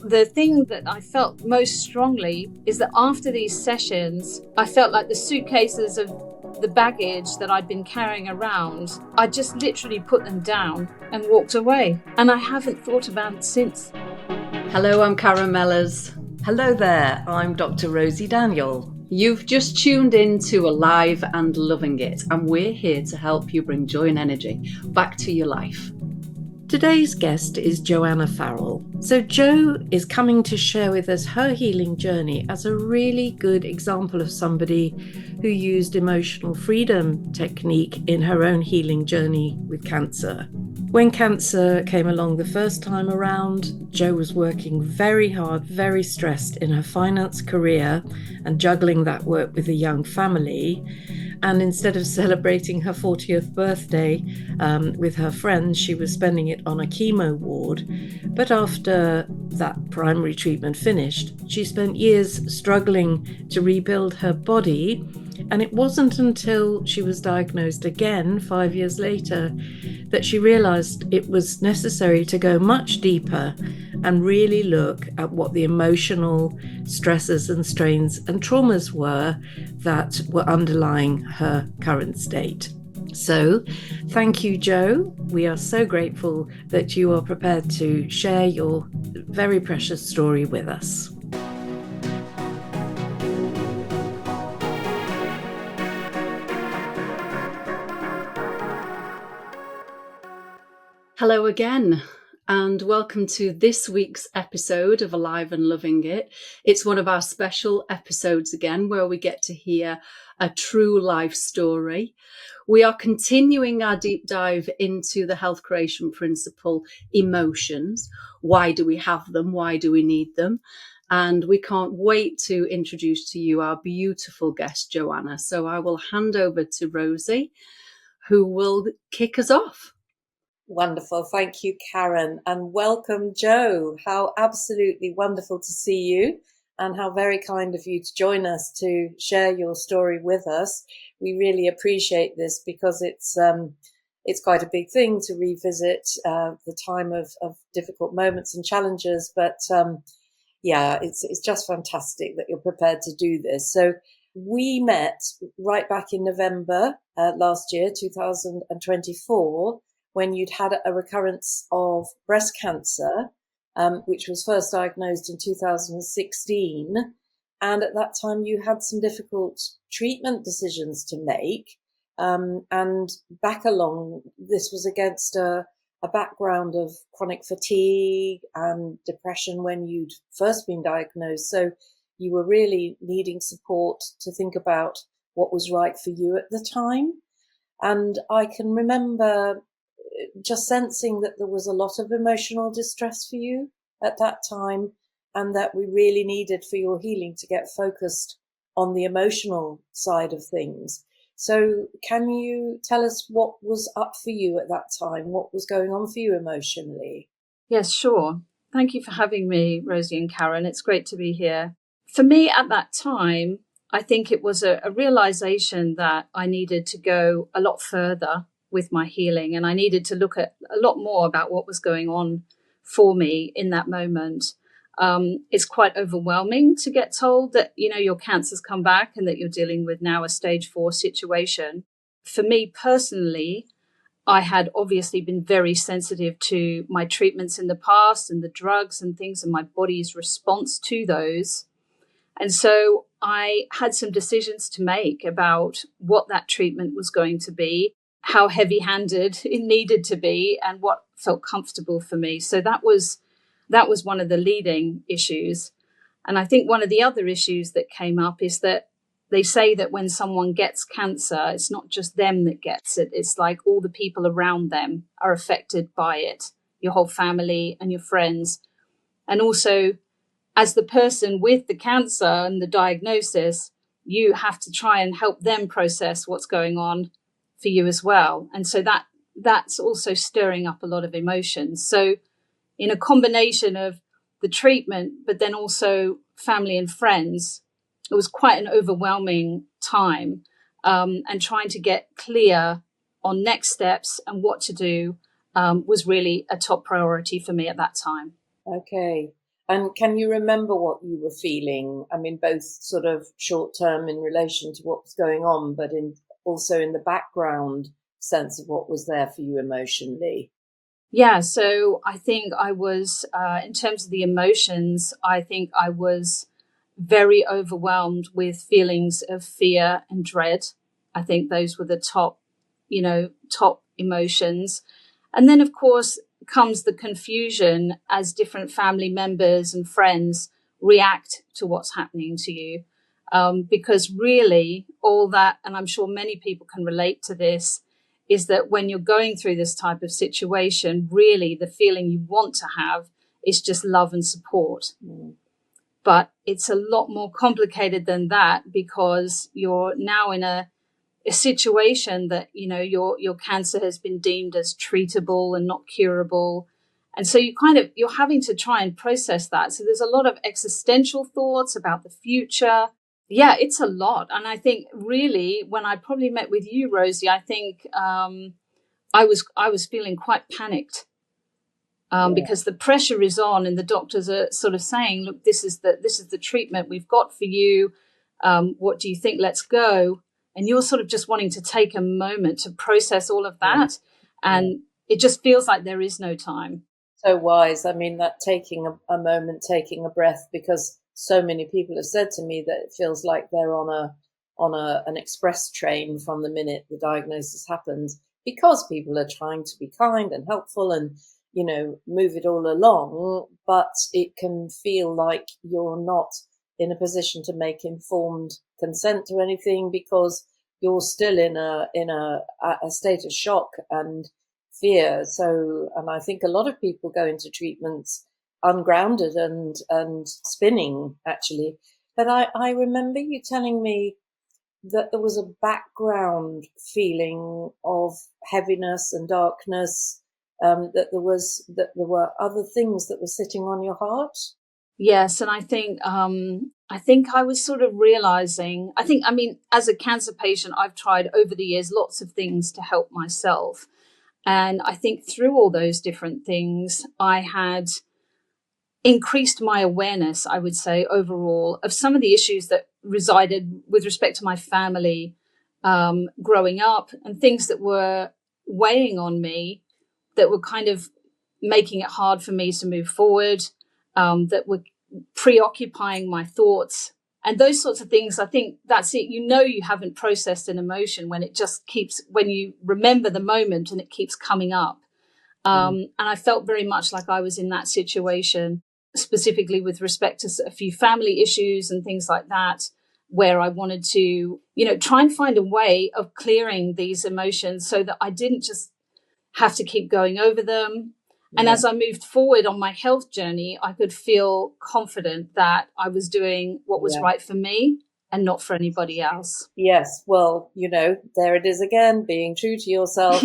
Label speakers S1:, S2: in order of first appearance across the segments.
S1: The thing that I felt most strongly is that after these sessions, I felt like the suitcases of the baggage that I'd been carrying around, I just literally put them down and walked away. And I haven't thought about it since.
S2: Hello, I'm Karen Mellors.
S3: Hello there, I'm Dr. Rosy Daniel.
S2: You've just tuned in to Alive and Loving It, and we're here to help you bring joy and energy back to your life.
S3: Today's guest is Joanna Farrell. So Jo is coming to share with us her healing journey as a really good example of somebody who used emotional freedom technique in her own healing journey with cancer. When cancer came along the first time around, Jo was working very hard, very stressed in her finance career and juggling that work with a young family. And instead of celebrating her 40th birthday with her friends, she was spending it on a chemo ward. But after that primary treatment finished, she spent years struggling to rebuild her body. And it wasn't until she was diagnosed again 5 years later that she realized it was necessary to go much deeper and really look at what the emotional stresses and strains and traumas were that were underlying her current state. So, thank you, Jo. We are so grateful that you are prepared to share your very precious story with us.
S2: Hello again, and welcome to this week's episode of Alive and Loving It. It's one of our special episodes again, where we get to hear a true life story. We are continuing our deep dive into the health creation principle, emotions. Why do we have them? Why do we need them? And we can't wait to introduce to you our beautiful guest, Joanna. So I will hand over to Rosy, who will kick us off.
S4: Wonderful. Thank you, Karen. And welcome, Jo. How absolutely wonderful to see you, and how very kind of you to join us to share your story with us. We really appreciate this because it's quite a big thing to revisit the time of difficult moments and challenges. But it's just fantastic that you're prepared to do this. So we met right back in November last year, 2024. When you'd had a recurrence of breast cancer, which was first diagnosed in 2016. And at that time, you had some difficult treatment decisions to make. And back along, this was against a background of chronic fatigue and depression when you'd first been diagnosed. So you were really needing support to think about what was right for you at the time. And I can remember just sensing that there was a lot of emotional distress for you at that time, and that we really needed for your healing to get focused on the emotional side of things. So can you tell us what was up for you at that time? What was going on for you emotionally?
S1: Yes, sure. Thank you for having me, Rosie and Karen. It's great to be here. For me at that time, I think it was a realization that I needed to go a lot further with my healing, and I needed to look at a lot more about what was going on for me in that moment. It's quite overwhelming to get told that, your cancer's come back and that you're dealing with now a stage 4 situation. For me personally, I had obviously been very sensitive to my treatments in the past and the drugs and things and my body's response to those. And so I had some decisions to make about what that treatment was going to be, how heavy-handed it needed to be, and what felt comfortable for me. So that was one of the leading issues. And I think one of the other issues that came up is that they say that when someone gets cancer, it's not just them that gets it. It's like all the people around them are affected by it, your whole family and your friends. And also, as the person with the cancer and the diagnosis, you have to try and help them process what's going on for you as well. And so that's also stirring up a lot of emotions. So in a combination of the treatment, but then also family and friends, it was quite an overwhelming time, and trying to get clear on next steps and what to do was really a top priority for me at that time.
S4: Okay. And can you remember what you were feeling? I mean, both sort of short term in relation to what was going on, but also in the background sense of what was there for you emotionally.
S1: Yeah, so I think I was, in terms of the emotions, I think I was very overwhelmed with feelings of fear and dread. I think those were the top emotions. And then, of course, comes the confusion as different family members and friends react to what's happening to you. Because really, all that, and I'm sure many people can relate to this, is that when you're going through this type of situation, really the feeling you want to have is just love and support.
S4: Mm.
S1: But it's a lot more complicated than that, because you're now in a situation that, your cancer has been deemed as treatable and not curable. And so you're having to try and process that. So there's a lot of existential thoughts about the future. Yeah, it's a lot. And I think really when I probably met with you, Rosy, I think I was feeling quite panicked. Because the pressure is on, and the doctors are sort of saying, look, this is the treatment we've got for you. What do you think? Let's go. And you're sort of just wanting to take a moment to process all of that. And it just feels like there is no time.
S4: So wise. I mean, that taking a moment, taking a breath, because so many people have said to me that it feels like they're on an express train from the minute the diagnosis happens, because people are trying to be kind and helpful and, move it all along. But it can feel like you're not in a position to make informed consent to anything, because you're still in a state of shock and fear. So, and I think a lot of people go into treatments ungrounded and spinning, actually. But I remember you telling me that there was a background feeling of heaviness and darkness, that there were other things that were sitting on your heart.
S1: Yes, and I think I was sort of realizing. I mean, as a cancer patient, I've tried over the years lots of things to help myself, and I think through all those different things, I had increased my awareness, I would say, overall, of some of the issues that resided with respect to my family growing up, and things that were weighing on me, that were kind of making it hard for me to move forward, that were preoccupying my thoughts. And those sorts of things, I think that's it. You haven't processed an emotion when when you remember the moment and it keeps coming up. And I felt very much like I was in that situation, specifically with respect to a few family issues and things like that, where I wanted to, try and find a way of clearing these emotions so that I didn't just have to keep going over them. And as I moved forward on my health journey, I could feel confident that I was doing what was right for me and not for anybody else.
S4: Yes. Well, there it is again, being true to yourself,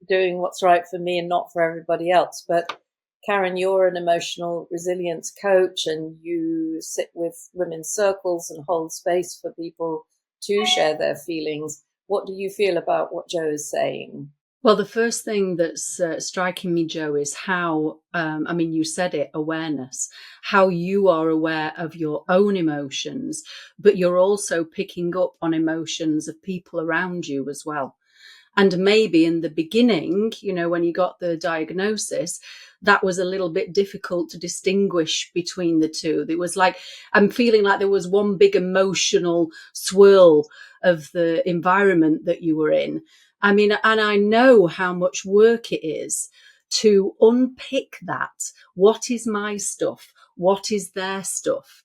S4: doing what's right for me and not for everybody else. But Karen, you're an emotional resilience coach, and you sit with women's circles and hold space for people to share their feelings. What do you feel about what Jo is saying?
S2: Well, the first thing that's striking me, Jo, is how, you said it, awareness, how you are aware of your own emotions, but you're also picking up on emotions of people around you as well. And maybe in the beginning, when you got the diagnosis, that was a little bit difficult to distinguish between the two. It was like, I'm feeling like there was one big emotional swirl of the environment that you were in. I mean, and I know how much work it is to unpick that. What is my stuff? What is their stuff?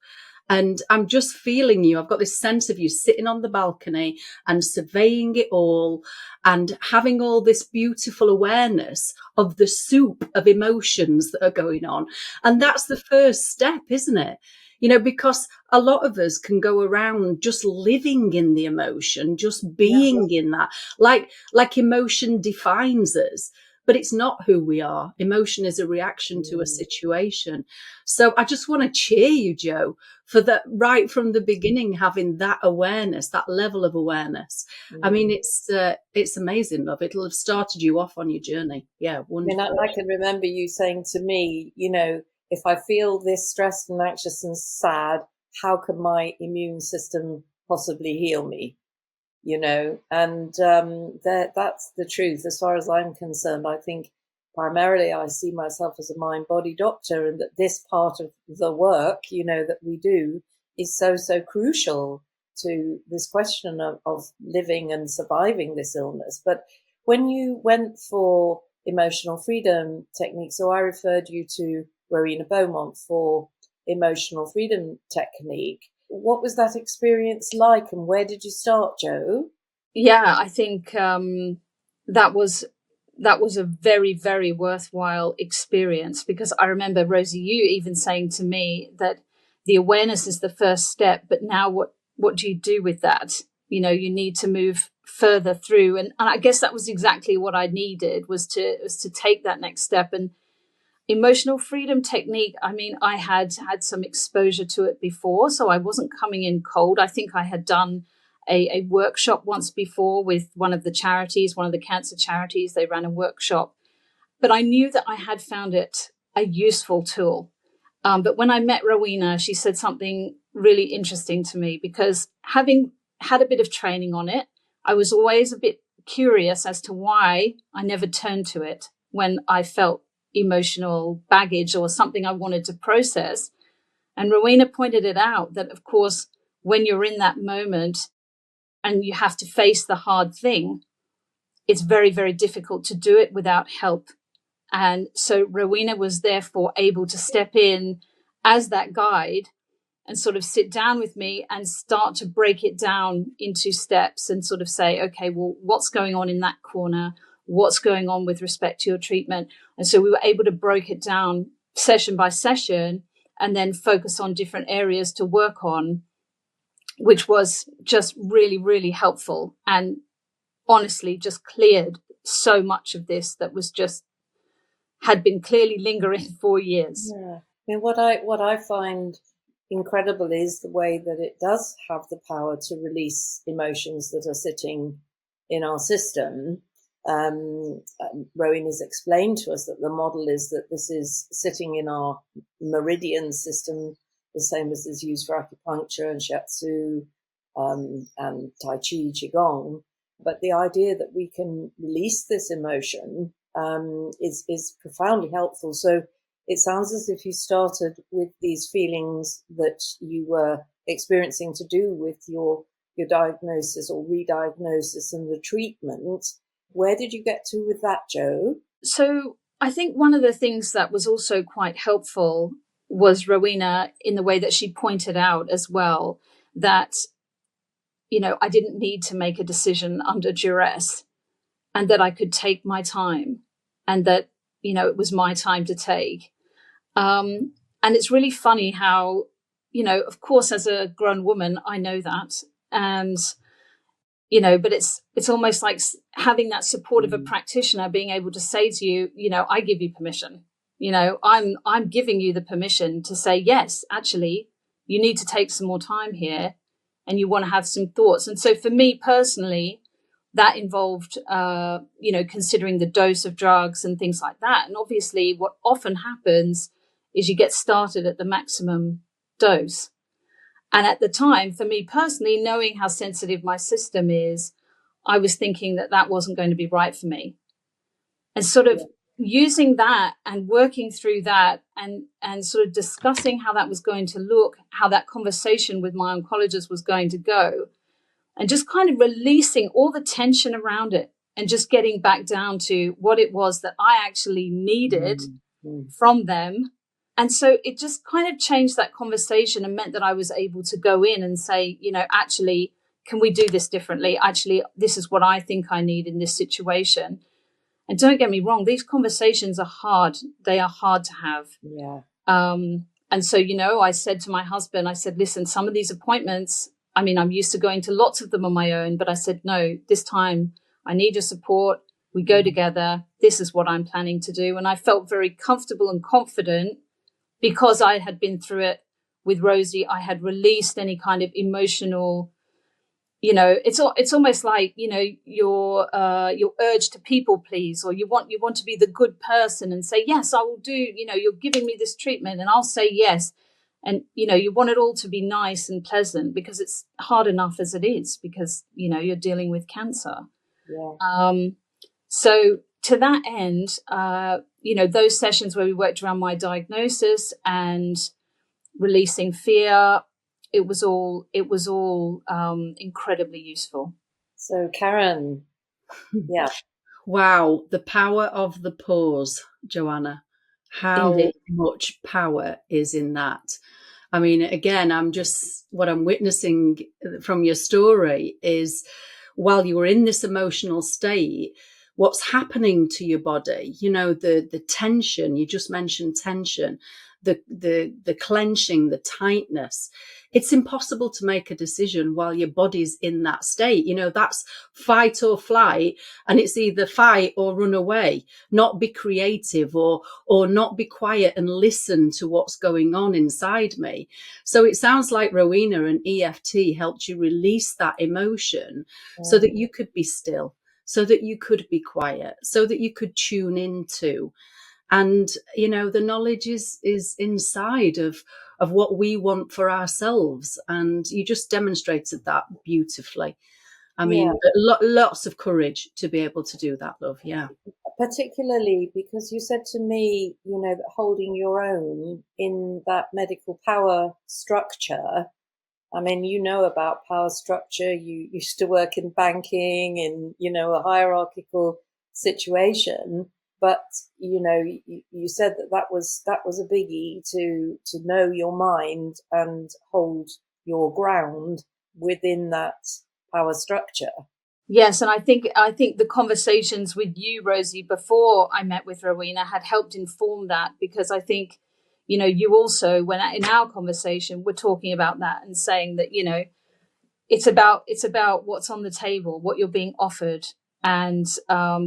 S2: And I'm just feeling you. I've got this sense of you sitting on the balcony and surveying it all and having all this beautiful awareness of the soup of emotions that are going on. And that's the first step, isn't it? Because a lot of us can go around just living in the emotion, just being in that, like emotion defines us, but it's not who we are. Emotion is a reaction to a situation. So I just want to cheer you, Jo, for that right from the beginning, having that awareness, that level of awareness. I mean, it's amazing, love. It'll have started you off on your journey. Yeah, wonderful.
S4: I can remember you saying to me, if I feel this stressed and anxious and sad, how can my immune system possibly heal me? And that's the truth. As far as I'm concerned, I think primarily I see myself as a mind-body doctor, and that this part of the work, that we do is so, so crucial to this question of living and surviving this illness. But when you went for emotional freedom technique, so I referred you to Rowena Beaumont for emotional freedom technique. What was that experience like, and where did you start, Jo?
S1: Yeah, I think that was a very, very worthwhile experience, because I remember, Rosie, you even saying to me that the awareness is the first step, but now what do you do with that? You need to move further through, and I guess that was exactly what I needed, was to take that next step. And emotional freedom technique, I mean, I had some exposure to it before, so I wasn't coming in cold. I think I had done a workshop once before with one of the cancer charities. They ran a workshop, but I knew that I had found it a useful tool. But when I met Rowena, she said something really interesting to me, because having had a bit of training on it, I was always a bit curious as to why I never turned to it when I felt emotional baggage or something I wanted to process. And Rowena pointed it out that, of course, when you're in that moment and you have to face the hard thing, it's very, very difficult to do it without help. And so Rowena was therefore able to step in as that guide and sort of sit down with me and start to break it down into steps and sort of say, okay, well, what's going on in that corner? What's going on with respect to your treatment? And so we were able to break it down session by session and then focus on different areas to work on, which was just really, really helpful, and honestly just cleared so much of this that was just had been clearly lingering for years.
S4: Yeah. I mean, what I find incredible is the way that it does have the power to release emotions that are sitting in our system. Rowan has explained to us that the model is that this is sitting in our meridian system, the same as is used for acupuncture and shiatsu and tai chi, qigong. But the idea that we can release this emotion is profoundly helpful. So it sounds as if you started with these feelings that you were experiencing to do with your diagnosis or re-diagnosis and the treatment. Where did you get to with that, Jo?
S1: So I think one of the things that was also quite helpful was Rowena, in the way that she pointed out as well, that, I didn't need to make a decision under duress, and that I could take my time, and that, it was my time to take. And it's really funny how, of course, as a grown woman, I know that. And, but it's almost like having that support of a practitioner being able to say to you, I give you permission. I'm giving you the permission to say, yes, actually, you need to take some more time here and you want to have some thoughts. And so for me personally, that involved, considering the dose of drugs and things like that. And obviously what often happens is you get started at the maximum dose. And at the time, for me personally, knowing how sensitive my system is, I was thinking that wasn't going to be right for me. And sort of using that and working through that and sort of discussing how that was going to look, how that conversation with my oncologist was going to go, and just kind of releasing all the tension around it and just getting back down to what it was that I actually needed from them. And so it just kind of changed that conversation and meant that I was able to go in and say, actually, can we do this differently? Actually, this is what I think I need in this situation. And don't get me wrong, these conversations are hard. They are hard to have.
S4: Yeah.
S1: And so, I said to my husband, I said, listen, some of these appointments, I mean, I'm used to going to lots of them on my own, but I said, no, this time I need your support. We go together. This is what I'm planning to do. And I felt very comfortable and confident because I had been through it with Rosie. I had released any kind of emotional it's almost like, your urge to people please, or you want to be the good person and say, yes, I will do, you're giving me this treatment and I'll say yes. And, you want it all to be nice and pleasant, because it's hard enough as it is, because, you're dealing with cancer.
S4: Yeah.
S1: So to that end, those sessions where we worked around my diagnosis and releasing fear, it was all incredibly useful.
S4: So Karen, yeah.
S2: Wow, the power of the pause, Joanna. How
S1: Indeed.
S2: much power is in that? I mean, again, what I'm witnessing from your story is, while you were in this emotional state, what's happening to your body, the tension, you just mentioned tension, the clenching, the tightness. It's impossible to make a decision while your body's in that state. That's fight or flight, and it's either fight or run away, not be creative or not be quiet and listen to what's going on inside me. So it sounds like Rowena and EFT helped you release that emotion so that you could be still, so that you could be quiet, so that you could tune into. And, the knowledge is inside of what we want for ourselves. And you just demonstrated that beautifully. I mean, lots of courage to be able to do that, love. Yeah.
S4: Particularly because you said to me, that holding your own in that medical power structure. I mean, about power structure. You used to work in banking in, a hierarchical situation. But, you said that was a biggie to know your mind and hold your ground within that power structure.
S1: Yes, and I think the conversations with you, Rosie, before I met with Rowena had helped inform that, because I think, you also, when in our conversation, we're talking about that and saying that, it's about what's on the table, what you're being offered, and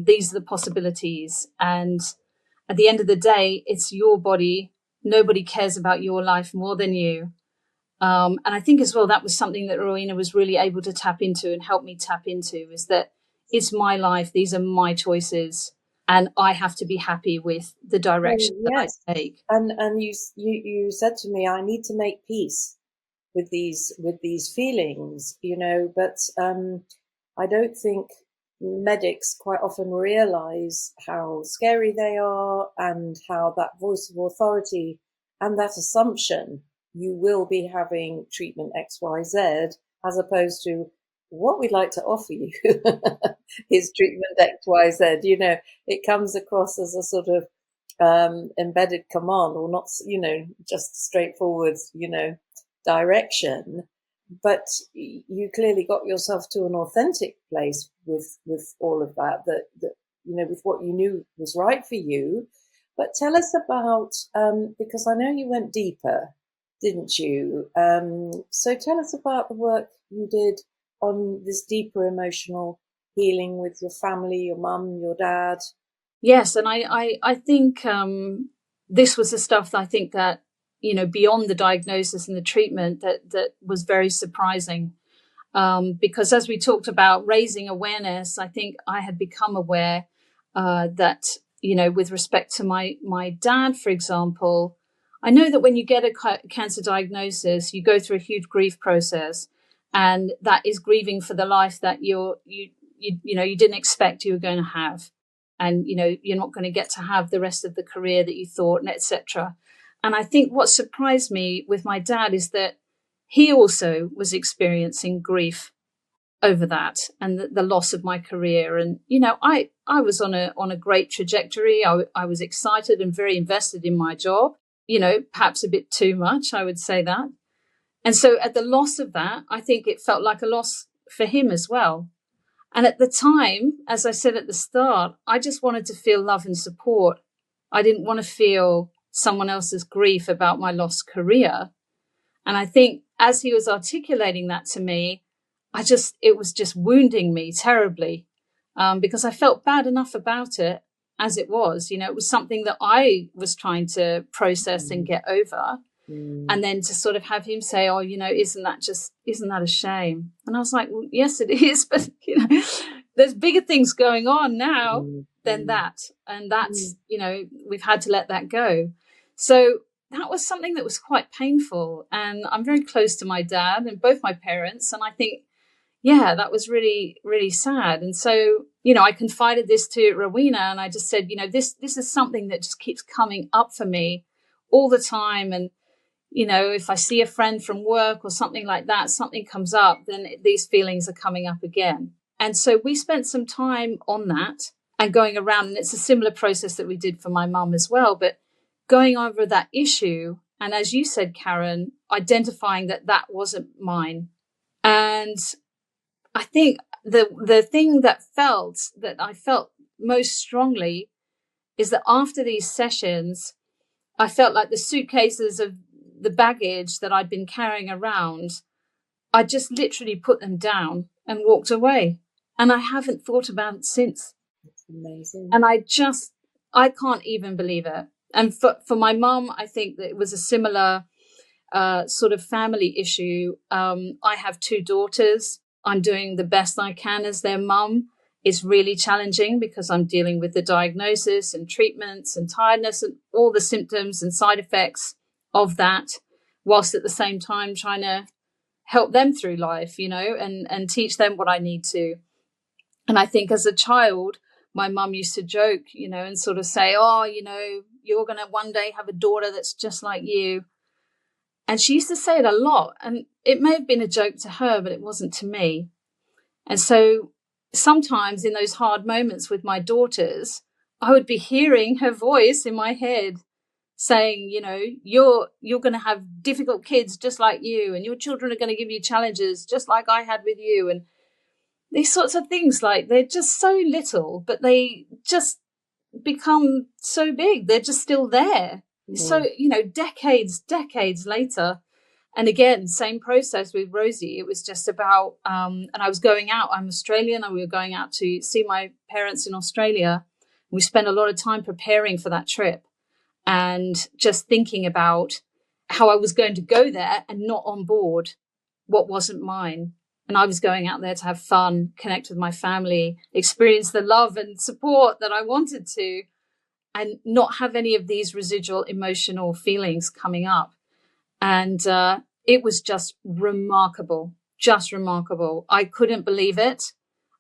S1: these are the possibilities. And at the end of the day, it's your body. Nobody cares about your life more than you. And I think as well, that was something that Rowena was really able to tap into and help me tap into, is that it's my life. These are my choices, and I have to be happy with the direction that I take.
S4: And you said to me, I need to make peace with these feelings, but I don't think medics quite often realize how scary they are, and how that voice of authority and that assumption you will be having treatment XYZ, as opposed to what we'd like to offer you is treatment XYZ. It comes across as a sort of embedded command, or not, just straightforward, direction. But you clearly got yourself to an authentic place with all of that with what you knew was right for you. But tell us about, because I know you went deeper, didn't you? So tell us about the work you did on this deeper emotional healing with your family, your mum, your dad.
S1: Yes, and I think this was the stuff that I think that, beyond the diagnosis and the treatment, that was very surprising. Because as we talked about raising awareness, I think I had become aware that, with respect to my dad, for example, I know that when you get a cancer diagnosis, you go through a huge grief process, and that is grieving for the life that you didn't expect you were going to have. And, you're not going to get to have the rest of the career that you thought, and etc. And I think what surprised me with my dad is that he also was experiencing grief over that, and the loss of my career. And, I was on a great trajectory. I was excited and very invested in my job, perhaps a bit too much, I would say that. And so at the loss of that, I think it felt like a loss for him as well. And at the time, as I said at the start, I just wanted to feel love and support. I didn't want to feel someone else's grief about my lost career. And I think as he was articulating that to me, it was just wounding me terribly, because I felt bad enough about it as it was. It was something that I was trying to process and get over. And then to sort of have him say, oh, isn't that a shame? And I was like, well, yes, it is. But, there's bigger things going on now than that. And that's, we've had to let that go. So that was something that was quite painful. And I'm very close to my dad and both my parents. And I think, yeah, that was really, really sad. And so, I confided this to Rowena and I just said, this is something that just keeps coming up for me all the time. And, if I see a friend from work or something like that, something comes up, then these feelings are coming up again. And so we spent some time on that and going around, and it's a similar process that we did for my mum as well, but going over that issue. And as you said, Karen, identifying that wasn't mine. And I think the thing that I felt most strongly is that after these sessions, I felt like the suitcases of the baggage that I'd been carrying around, I just literally put them down and walked away. And I haven't thought about it since.
S4: That's amazing.
S1: And I can't even believe it. And for my mum, I think that it was a similar sort of family issue. I have 2 daughters. I'm doing the best I can as their mum. It's really challenging because I'm dealing with the diagnosis and treatments and tiredness and all the symptoms and side effects of that, whilst at the same time trying to help them through life, and teach them what I need to. And I think as a child, my mum used to joke, and sort of say, oh, you're going to one day have a daughter that's just like you. And she used to say it a lot. And it may have been a joke to her, but it wasn't to me. And so sometimes in those hard moments with my daughters, I would be hearing her voice in my head saying, you're going to have difficult kids just like you, and your children are going to give you challenges just like I had with you. And these sorts of things, like they're just so little, but they just become so big. They're just still there. So, decades later. And again, same process with Rosie. It was just about, and I was going out. I'm Australian, and we were going out to see my parents in Australia. We spent a lot of time preparing for that trip and just thinking about how I was going to go there and not on board what wasn't mine. And I was going out there to have fun, connect with my family, experience the love and support that I wanted to, and not have any of these residual emotional feelings coming up. And it was just remarkable. I couldn't believe it.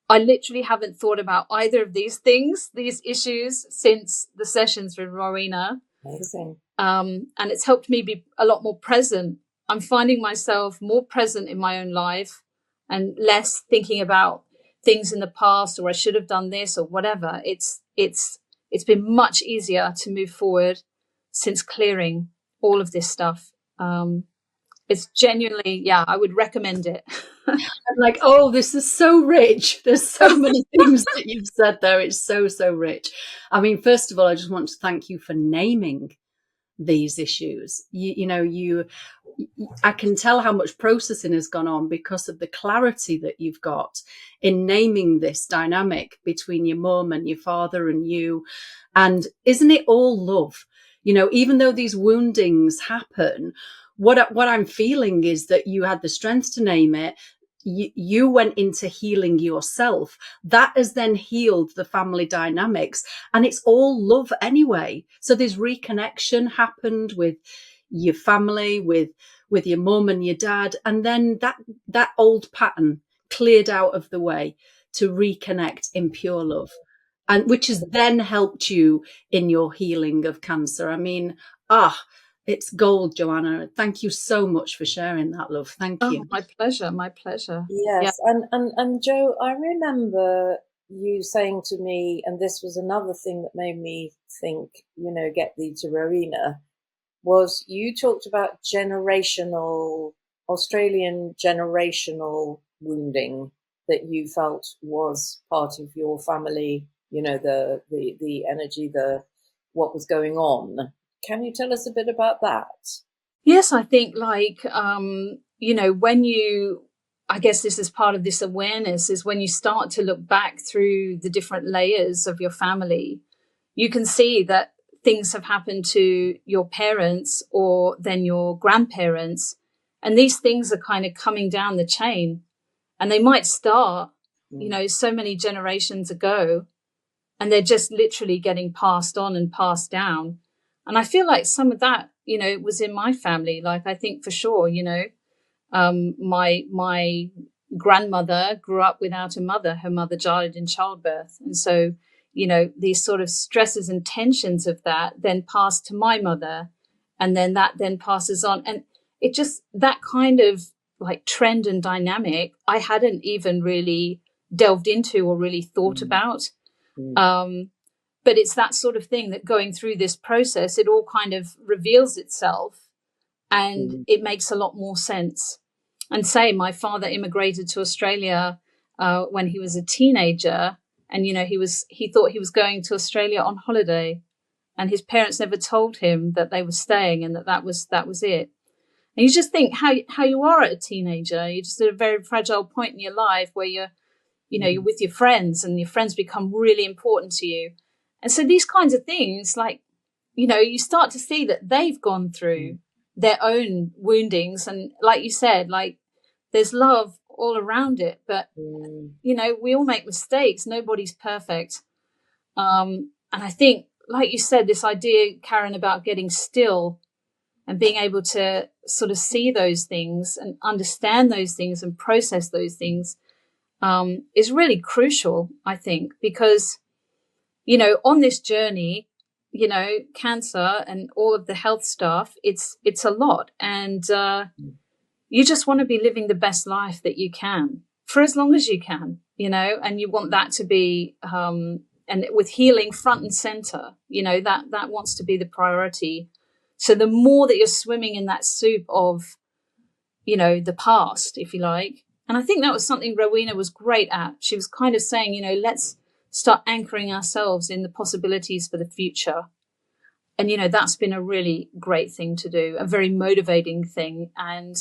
S1: I literally haven't thought about either of these things, these issues, since the sessions with Rowena.
S4: Amazing.
S1: And it's helped me be a lot more present. I'm finding myself more present in my own life and less thinking about things in the past, or I should have done this or whatever. It's been much easier to move forward since clearing all of this stuff. It's genuinely, I would recommend it.
S2: I'm like, oh, this is so rich. There's so many things that you've said there. It's so, so rich. I mean, first of all, I just want to thank you for naming these issues. I can tell how much processing has gone on because of the clarity that you've got in naming this dynamic between your mum and your father and you. And isn't it all love? Even though these woundings happen, what I'm feeling is that you had the strength to name it. You went into healing yourself. That has then healed the family dynamics, and it's all love anyway. So this reconnection happened with your family, with your mum and your dad, and then that old pattern cleared out of the way to reconnect in pure love, and which has then helped you in your healing of cancer. I mean, it's gold, Joanna. Thank you so much for sharing that, love. Thank you.
S1: My pleasure.
S4: Yes. And Jo, I remember you saying to me, and this was another thing that made me think, get thee to Rowena, was you talked about Australian generational wounding that you felt was part of your family, the energy, what was going on. Can you tell us a bit about that?
S1: Yes, I think I guess this is part of this awareness, is when you start to look back through the different layers of your family, you can see that things have happened to your parents or then your grandparents. And these things are kind of coming down the chain, and they might start, so many generations ago, and they're just literally getting passed on and passed down. And I feel like some of that, was in my family. Like, I think for sure, my grandmother grew up without a mother. Her mother died in childbirth. And so, these sort of stresses and tensions of that then passed to my mother, and then that then passes on. And it just, that kind of like trend and dynamic, I hadn't even really delved into or really thought about. But it's that sort of thing that going through this process, it all kind of reveals itself, and it makes a lot more sense. And say my father immigrated to Australia when he was a teenager, and he thought he was going to Australia on holiday, and his parents never told him that they were staying, and that was it. And you just think how you are at a teenager. You're just at a very fragile point in your life where you're with your friends, and your friends become really important to you. And so these kinds of things, like, you start to see that they've gone through their own woundings. And like you said, like, there's love all around it. But, we all make mistakes. Nobody's perfect. And I think, like you said, this idea, Karen, about getting still and being able to sort of see those things and understand those things and process those things is really crucial, I think, because, on this journey, cancer and all of the health stuff, it's a lot. And you just want to be living the best life that you can for as long as you can, and you want that to be, and with healing front and center, that wants to be the priority. So the more that you're swimming in that soup of, the past, if you like. And I think that was something Rowena was great at. She was kind of saying, let's start anchoring ourselves in the possibilities for the future. And, that's been a really great thing to do, a very motivating thing. And,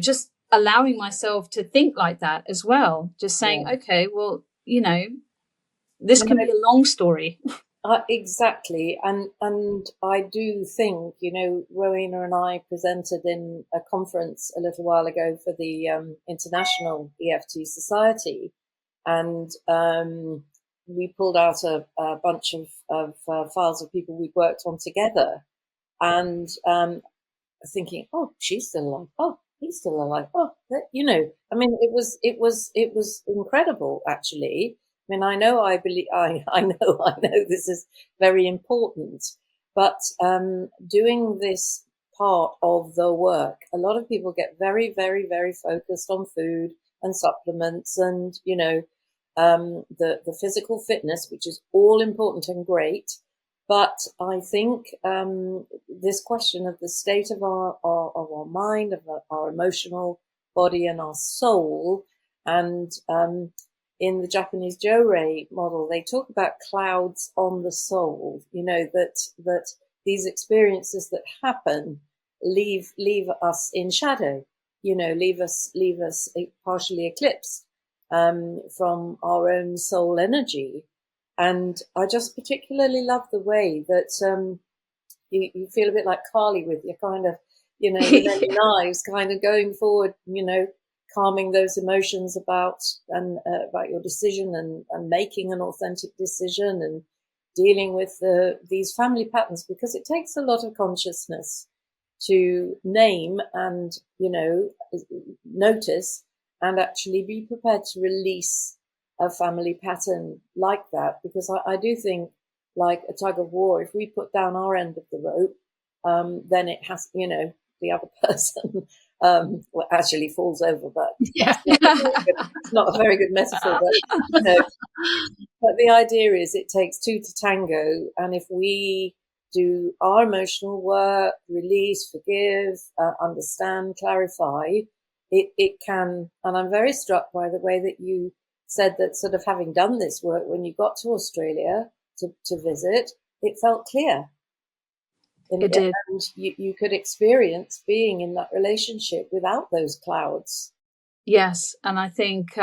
S1: just allowing myself to think like that as well. Just saying, okay, well, this can be a long story.
S4: Exactly. And I do think, Rowena and I presented in a conference a little while ago for the International EFT Society. And we pulled out a bunch of files of people we'd worked on together, and thinking, oh, she's still alive. Oh, he's still alive. Oh, I mean, it was incredible, actually. I mean, I know this is very important, but doing this part of the work, a lot of people get very, very, very focused on food and supplements and, the physical fitness, which is all important and great. But I think this question of the state of our mind, of our emotional body and our soul, and in the Japanese Jo-Rei model, they talk about clouds on the soul, that these experiences that happen leave us in shadow, leave us partially eclipsed from our own soul energy. And I just particularly love the way that you feel a bit like Carly with your kind of, your knives kind of going forward, calming those emotions about your decision and making an authentic decision and dealing with these family patterns, because it takes a lot of consciousness to name and, notice and actually be prepared to release a family pattern like that. Because I do think, like a tug of war, if we put down our end of the rope, then it has, the other person actually falls over, but it's not a very good metaphor. But the idea is it takes two to tango, and if we do our emotional work, release, forgive, understand, clarify, it can. And I'm very struck by the way that you said that, sort of having done this work, when you got to Australia to visit, it felt clear.
S1: It did.
S4: And you could experience being in that relationship without those clouds.
S1: Yes. And I think,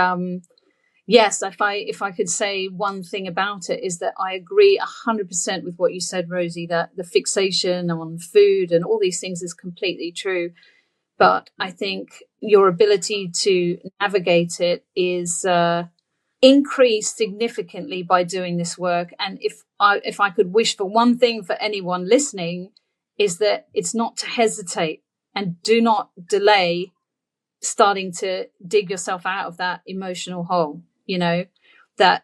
S1: Yes, if I could say one thing about it, is that I agree 100% with what you said, Rosie, that the fixation on food and all these things is completely true. But I think your ability to navigate it is increased significantly by doing this work. And if I could wish for one thing for anyone listening, is that it's not to hesitate and do not delay starting to dig yourself out of that emotional hole. You know, that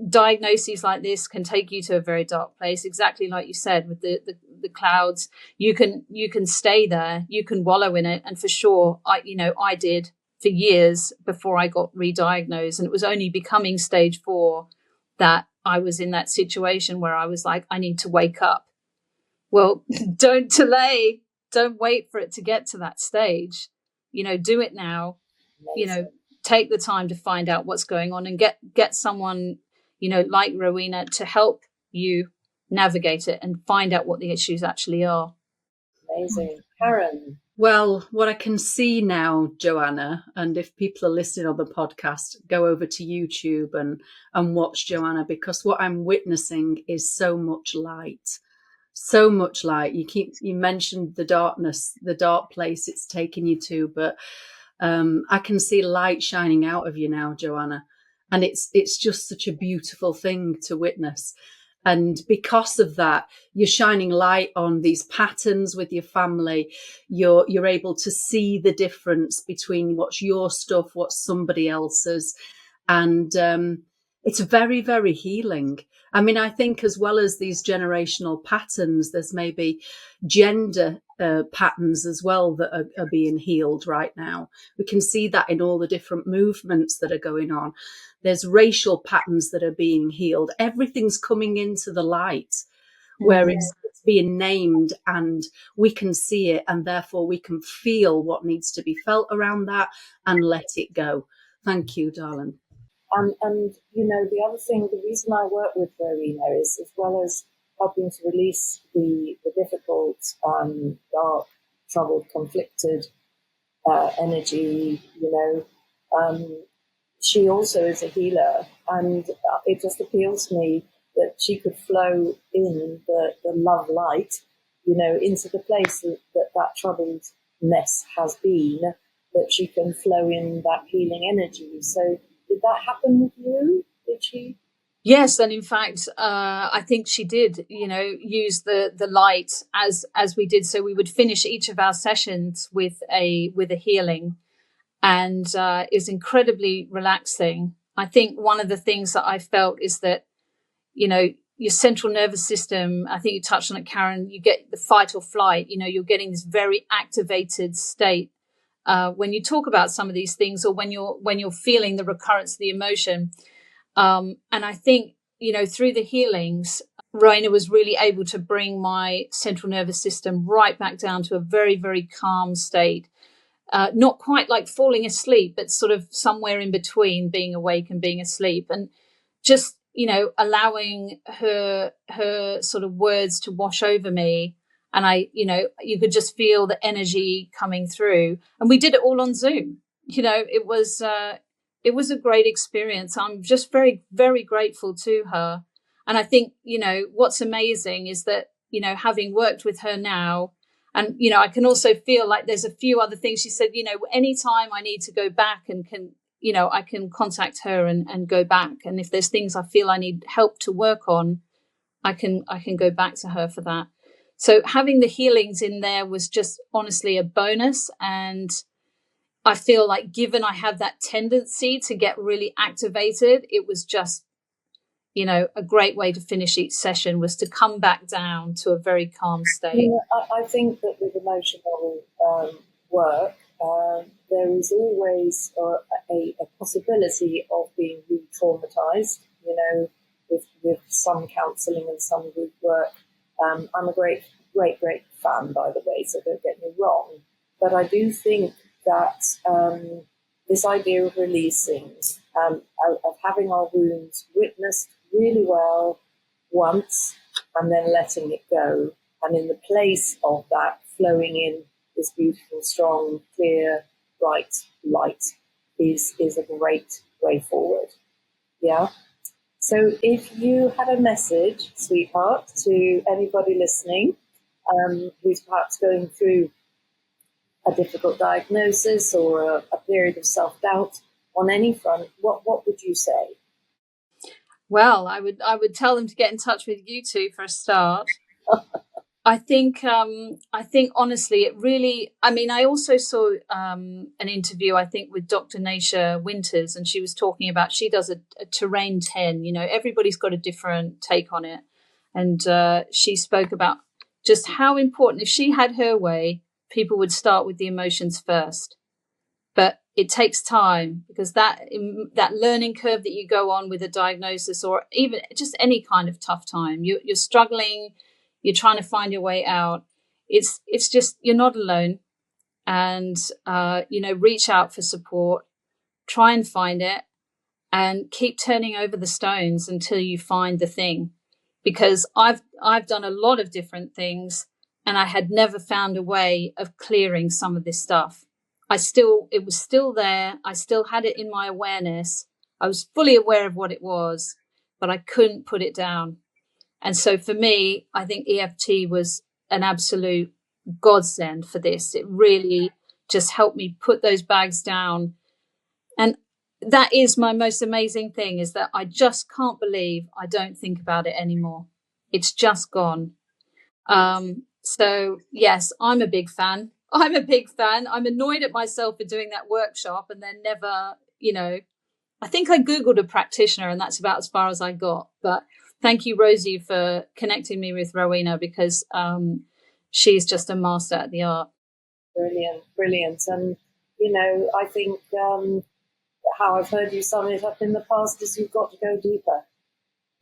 S1: diagnoses like this can take you to a very dark place, exactly like you said with the clouds. You can stay there, you can wallow in it. And for sure, I did for years before I got re-diagnosed, and it was only becoming stage 4 that I was in that situation where I was like, I need to wake up. Well, don't delay, don't wait for it to get to that stage. Do it now. Take the time to find out what's going on and get someone, like Rowena, to help you navigate it and find out what the issues actually are.
S4: Amazing. Karen.
S2: Well, what I can see now, Joanna, and if people are listening on the podcast, go over to YouTube and watch Joanna, because what I'm witnessing is so much light. So much light. You mentioned the darkness, the dark place it's taking you to, but I can see light shining out of you now, Joanna, and it's just such a beautiful thing to witness. And because of that, you're shining light on these patterns with your family. You're able to see the difference between what's your stuff, what's somebody else's, and it's very, very healing. I mean, I think as well as these generational patterns, there's maybe gender patterns as well that are being healed right now. We can see that in all the different movements that are going on. There's racial patterns that are being healed. Everything's coming into the light where it's being named, and we can see it, and therefore we can feel what needs to be felt around that and let it go. Thank you, darling.
S4: And the other thing, the reason I work with Rowena is, as well as helping to release the difficult, dark, troubled, conflicted energy, she also is a healer, and it just appeals to me that she could flow in the love light, into the place that troubled mess has been, that she can flow in that healing energy. So did that happen with you? Did she?
S1: Yes, and in fact, I think she did, use the light as we did. So we would finish each of our sessions with a healing, and it was incredibly relaxing. I think one of the things that I felt is that, your central nervous system, I think you touched on it, Karen, you get the fight or flight, you're getting this very activated state when you talk about some of these things, or when you're feeling the recurrence of the emotion. And I think, through the healings, Rowena was really able to bring my central nervous system right back down to a very, very calm state. Not quite like falling asleep, but sort of somewhere in between being awake and being asleep. And just, allowing her sort of words to wash over me. And you could just feel the energy coming through. And we did it all on Zoom. It was a great experience. I'm just very, very grateful to her. And I think, what's amazing is that, having worked with her now, and, I can also feel like there's a few other things she said, anytime I need to go back and I can contact her and go back. And if there's things I feel I need help to work on, I can go back to her for that. So having the healings in there was just honestly a bonus. And I feel like, given I have that tendency to get really activated, it was just, a great way to finish each session was to come back down to a very calm state.
S4: I think that with emotional work, there is always a possibility of being re-traumatized, with some counselling and some group work. I'm a great fan, by the way, so don't get me wrong. But I do think that this idea of releasing, of having our wounds witnessed really well once and then letting it go, and in the place of that, flowing in this beautiful, strong, clear, bright light is a great way forward. Yeah. So if you had a message, sweetheart, to anybody listening who's perhaps going through a difficult diagnosis or a period of self-doubt on any front, what would you say?
S1: Well, I would tell them to get in touch with you two for a start. I think honestly, it really. I mean, I also saw an interview, I think, with Dr. Naisha Winters, and she was talking about she does a terrain 10. You know, everybody's got a different take on it, and she spoke about just how important. If she had her way, people would start with the emotions first, but it takes time because that learning curve that you go on with a diagnosis or even just any kind of tough time, you're struggling. You're trying to find your way out. It's just you're not alone, and reach out for support. Try and find it, and keep turning over the stones until you find the thing. Because I've done a lot of different things, and I had never found a way of clearing some of this stuff. It was still there. I still had it in my awareness. I was fully aware of what it was, but I couldn't put it down. And so for me, I think EFT was an absolute godsend for this. It really just helped me put those bags down. And that is my most amazing thing, is that I just can't believe I don't think about it anymore. It's just gone. So yes, I'm a big fan. I'm annoyed at myself for doing that workshop and then never, I think I Googled a practitioner and that's about as far as I got. But thank you, Rosy, for connecting me with Rowena, because she's just a master at the art.
S4: Brilliant. And, I think how I've heard you sum it up in the past is you've got to go deeper.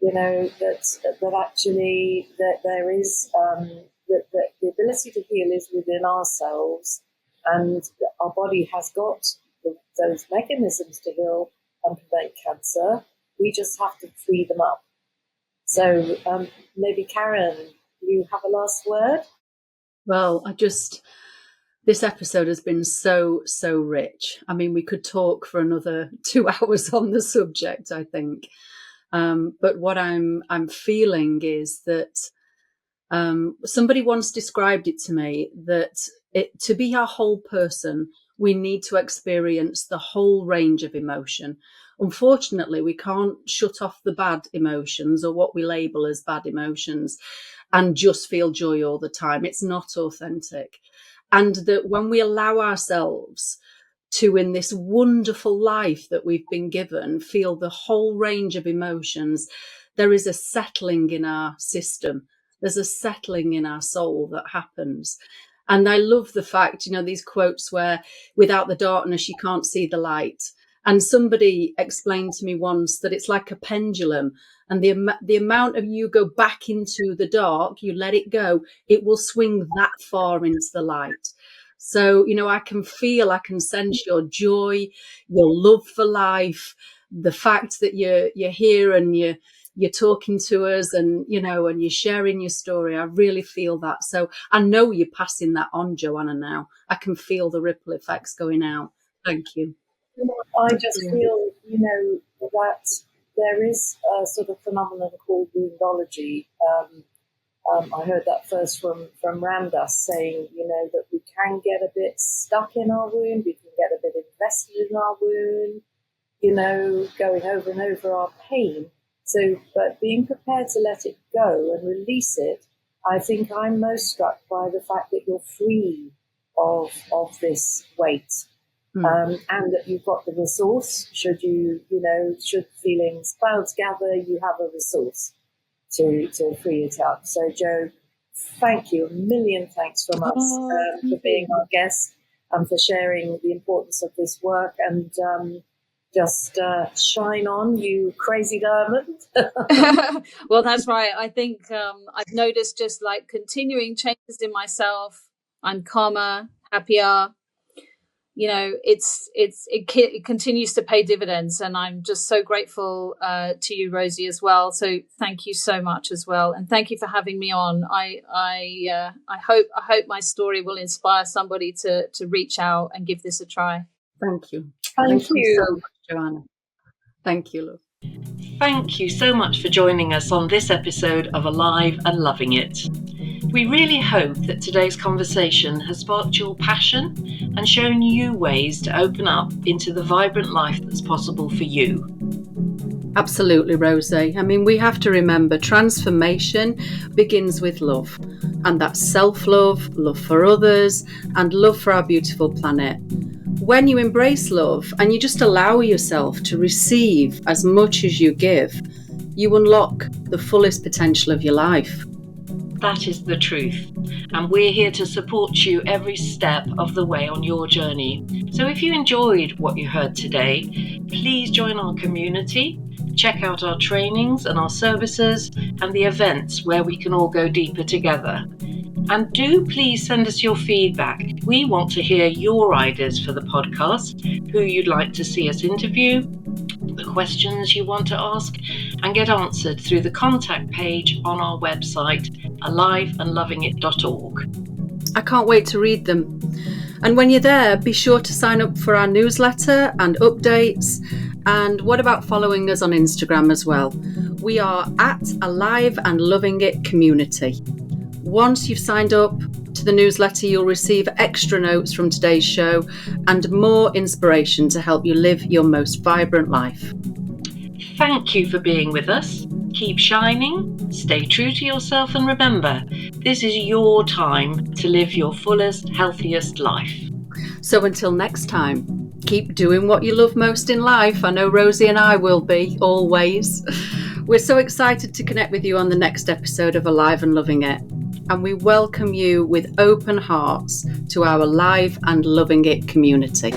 S4: That actually that there is that the ability to heal is within ourselves, and our body has got those mechanisms to heal and prevent cancer. We just have to free them up. So maybe Karen, you have a last word?
S2: Well, this episode has been so rich. I mean, we could talk for another 2 hours on the subject, I think. But what I'm feeling is that somebody once described it to me that to be our whole person, we need to experience the whole range of emotion. Unfortunately, we can't shut off the bad emotions or what we label as bad emotions and just feel joy all the time. It's not authentic. And that when we allow ourselves to, in this wonderful life that we've been given, feel the whole range of emotions, there is a settling in our system. There's a settling in our soul that happens. And I love the fact, these quotes where without the darkness, you can't see the light. And somebody explained to me once that it's like a pendulum, and the amount of you go back into the dark, you let it go, it will swing that far into the light. So, I can sense your joy, your love for life, the fact that you're here and you're talking to us and, and you're sharing your story. I really feel that. So I know you're passing that on, Joanna, now. I can feel the ripple effects going out. Thank you.
S4: I just feel, that there is a sort of phenomenon called woundology. I heard that first from Ramdas saying, that we can get a bit stuck in our wound, we can get a bit invested in our wound, going over and over our pain. So, but being prepared to let it go and release it, I think I'm most struck by the fact that you're free of this weight. And that you've got the resource, should feelings, clouds gather, you have a resource to free it up. So, Jo, thank you. A million thanks from us for being our guest and for sharing the importance of this work. And just shine on, you crazy diamond.
S1: Well, that's right. I think I've noticed just like continuing changes in myself. I'm calmer, happier. It continues to pay dividends, and I'm just so grateful to you, Rosy, as well. So thank you so much as well, and thank you for having me on. I hope my story will inspire somebody to reach out and give this a try.
S2: Thank you.
S4: Thank you
S2: so much, Joanna. Thank you, love.
S3: Thank you so much for joining us on this episode of Alive and Loving It. We really hope that today's conversation has sparked your passion and shown you ways to open up into the vibrant life that's possible for you.
S2: Absolutely, Rosie. I mean, we have to remember transformation begins with love, and that's self-love, love for others, and love for our beautiful planet. When you embrace love and you just allow yourself to receive as much as you give, you unlock the fullest potential of your life.
S3: That is the truth, and we're here to support you every step of the way on your journey. So if you enjoyed what you heard today, please join our community, check out our trainings and our services and the events where we can all go deeper together. And do please send us your feedback. We want to hear your ideas for the podcast, who you'd like to see us interview, the questions you want to ask, and get answered through the contact page on our website, aliveandlovingit.org.
S2: I can't wait to read them. And when you're there, be sure to sign up for our newsletter and updates. And what about following us on Instagram as well? We are at Alive and Loving It Community. Once you've signed up to the newsletter, you'll receive extra notes from today's show and more inspiration to help you live your most vibrant life.
S3: Thank you for being with us. Keep shining, stay true to yourself, and remember, this is your time to live your fullest, healthiest life.
S2: So until next time, keep doing what you love most in life. I know Rosie and I will be, always. We're so excited to connect with you on the next episode of Alive and Loving It. And we welcome you with open hearts to our Alive and Loving It community.